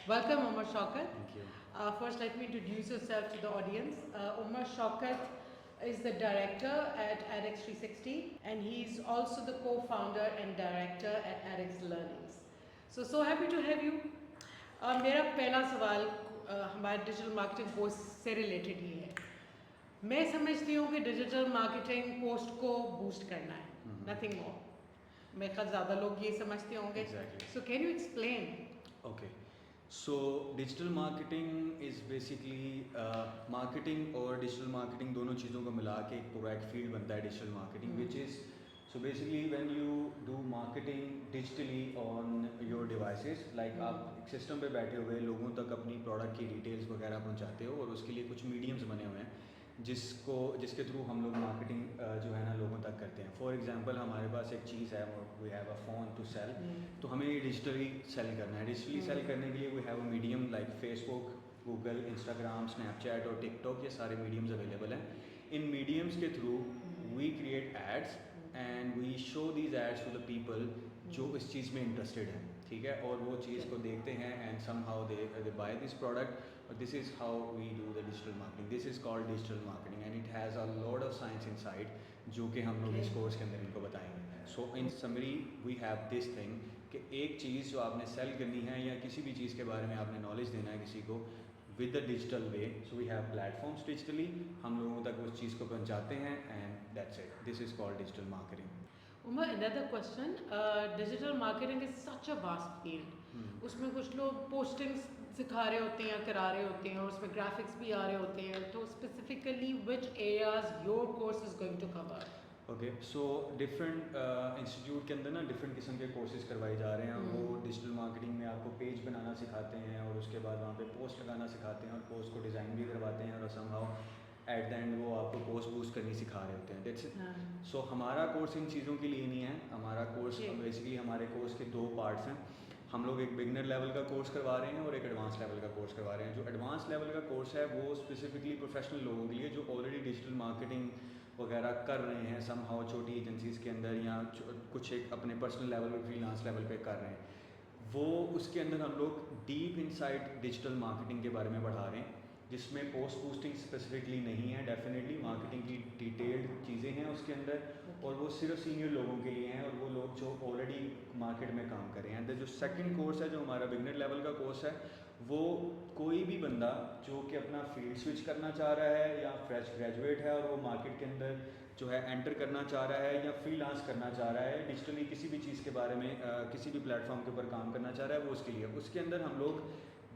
Welcome, Umar Shaukat. Thank you. First, let me introduce yourself to the audience. Umar Shaukat is the director at edX 360, and he's also the co-founder and director at edX Learnings. So happy to have you. मेरा पहला सवाल हमारे digital marketing course से related ही है. मैं समझती हूँ कि डिजिटल मार्केटिंग पोस्ट को बूस्ट करना है, नथिंग मोर. मेरे ख्याल ज़्यादा लोग ये समझते होंगे. Exactly. So can you explain? Okay. So digital marketing is basically marketing और digital marketing दोनों चीज़ों को मिला के एक पूरा एक फील्ड बनता है digital marketing, which is so basically when you do marketing digitally on your devices, like आप एक सिस्टम पे बैठे हुए लोगों तक अपनी प्रोडक्ट की डिटेल्स वगैरह पहुंचाते हो, और उसके लिए कुछ मीडियम्स बने हुए हैं जिसके थ्रू हम लोग मार्केटिंग जो है ना लोगों तक करते हैं. फॉर एग्जांपल हमारे पास एक चीज़ है, we have a phone to sell, तो हमें ये डिजिटली सेल करना है. डिजिटली सेल करने के लिए we have a medium like Facebook, Google, Instagram, Snapchat और टिकटॉक. ये सारे मीडियम्स अवेलेबल हैं. इन मीडियम्स के through we create ads and we show these ads to the people जो इस चीज़ में इंटरेस्टेड हैं, ठीक है, और वो चीज़ को देखते हैं and some how they buy this product. और this is how we do the digital marketing. This is called digital marketing and it has a lot of science inside, जो कि हम लोग इस कोर्स के अंदर इनको बताएंगे. So in summary we have this thing कि एक चीज़ जो आपने सेल करनी है या किसी भी चीज़ के बारे में आपने नॉलेज देना है किसी को with the digital way, so we have platforms digitally, हम लोगों तक उस चीज़ को पहुंचाते हैं and that's it. This is called digital marketing. Umar, another question. Digital marketing is such a vast field. उसमें कुछ लोग पोस्टिंग्स सिखा रहे होते हैं या करा रहे होते हैं, और उसमें ग्राफिक्स भी आ रहे होते हैं. तो specifically which areas your course is going to cover? Okay, so different institute के अंदर ना डिफरेंट किस्म के कोर्सेज करवाए जा रहे हैं. वो डिजिटल मार्केटिंग में आपको पेज बनाना सिखाते हैं, और उसके बाद वहाँ पे पोस्ट लगाना सिखाते हैं, और पोस्ट को डिज़ाइन भी करवाते हैं, और समहाउ एट द एंड वो आपको पोस्ट बूस्ट करनी सिखा रहे होते हैं. That's it. सो हमारा कोर्स इन चीज़ों के लिए नहीं है. हमारा कोर्स बेसिकली हमारे कोर्स के दो पार्ट्स हैं. हम लोग एक बिगनर लेवल का कोर्स करवा रहे हैं और एक एडवांस लेवल का कोर्स करवा रहे हैं. जो एडवांस लेवल का कोर्स है वो स्पेसिफिकली प्रोफेशनल लोगों के लिए जो ऑलरेडी डिजिटल मार्केटिंग वगैरह कर रहे हैं, सम हाउ छोटी एजेंसीज़ के अंदर या कुछ एक अपने पर्सनल लेवल पे फ्रीलांस लेवल पे कर रहे हैं. वो उसके अंदर हम लोग डीप इनसाइड डिजिटल मार्केटिंग के बारे में पढ़ा रहे हैं, जिसमें पोस्ट बूस्टिंग स्पेसिफिकली नहीं है. डेफिनेटली मार्केटिंग की डिटेल्ड चीज़ें हैं उसके अंदर, और वो सिर्फ सीनियर लोगों के लिए हैं और वो लोग जो ऑलरेडी मार्केट में काम कर रहे हैं. एंड जो सेकंड कोर्स है, जो हमारा बिगनर लेवल का कोर्स है, वो कोई भी बंदा जो कि अपना फील्ड स्विच करना चाह रहा है या फ्रेश ग्रेजुएट है और वो मार्केट के अंदर जो है एंटर करना चाह रहा है या फ्रीलांस करना चाह रहा है, डिजिटली किसी भी चीज़ के बारे में किसी भी प्लेटफॉर्म के ऊपर काम करना चाह रहा है, वो उसके लिए. उसके अंदर हम लोग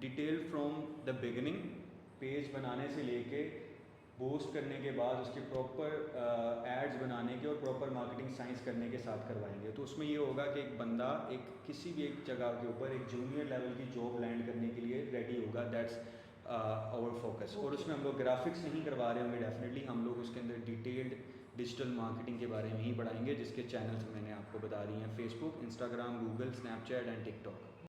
detail from the beginning, page बनाने से लेके पोस्ट करने के बाद उसके प्रॉपर एड्स बनाने के और प्रॉपर मार्केटिंग साइंस करने के साथ करवाएंगे. तो उसमें ये होगा कि एक बंदा एक किसी भी एक जगह के ऊपर एक जूनियर लेवल की जॉब लैंड करने के लिए रेडी होगा. That's our focus. और उसमें हम लोग ग्राफिक्स नहीं करवा रहे होंगे. डेफिनेटली हम लोग उसके अंदर डिटेल्ड डिजिटल मार्केटिंग के बारे में ही पढ़ाएंगे, जिसके चैनल्स मैंने आपको बता दिए हैं: Facebook, Instagram, Google, Snapchat and TikTok.